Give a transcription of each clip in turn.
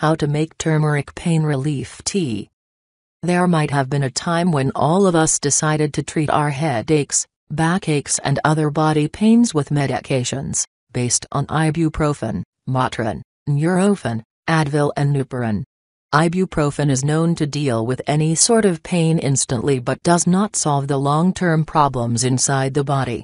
How to make turmeric pain relief tea. There might have been a time when all of us decided to treat our headaches, backaches and other body pains with medications, based on Ibuprofen, Motrin, Nurofen, Advil and Nuprin. Ibuprofen is known to deal with any sort of pain instantly but does not solve the long-term problems inside the body.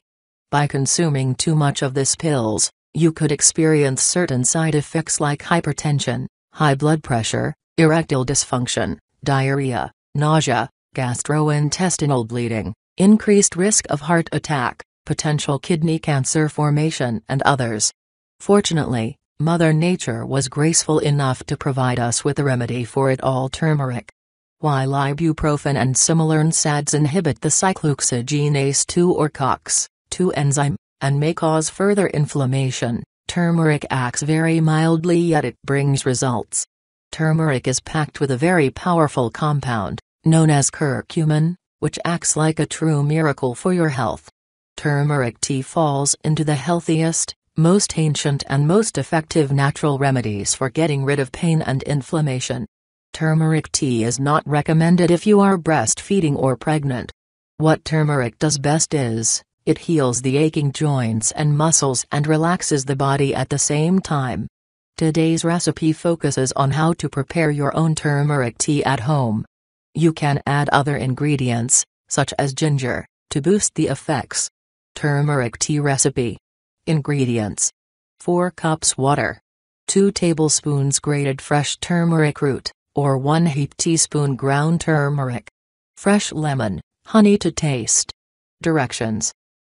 By consuming too much of these pills, you could experience certain side effects like hypertension, high blood pressure, erectile dysfunction, diarrhea, nausea, gastrointestinal bleeding, increased risk of heart attack, potential kidney cancer formation and others. Fortunately, Mother Nature was graceful enough to provide us with a remedy for it all: turmeric. While ibuprofen and similar NSAIDs inhibit the Cyclooxygenase 2 or COX-2 enzyme, and may cause further inflammation, turmeric acts very mildly, yet it brings results. Turmeric is packed with a very powerful compound, known as curcumin, which acts like a true miracle for your health. Turmeric tea falls into the healthiest, most ancient and most effective natural remedies for getting rid of pain and inflammation. Turmeric tea is not recommended if you are breastfeeding or pregnant. What turmeric does best is, it heals the aching joints and muscles and relaxes the body at the same time. Today's recipe focuses on how to prepare your own turmeric tea at home. You can add other ingredients, such as ginger, to boost the effects. Turmeric tea recipe. Ingredients: 4 cups water, 2 tablespoons grated fresh turmeric root, or 1 heaped teaspoon ground turmeric, fresh lemon, honey to taste. Directions: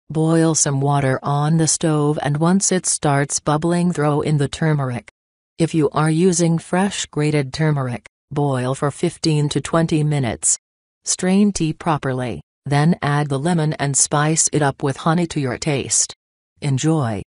boil some water on the stove and once it starts bubbling, throw in the turmeric. If you are using fresh grated turmeric, boil for 15 to 20 minutes. Strain tea properly, then add the lemon and spice it up with honey to your taste. Enjoy.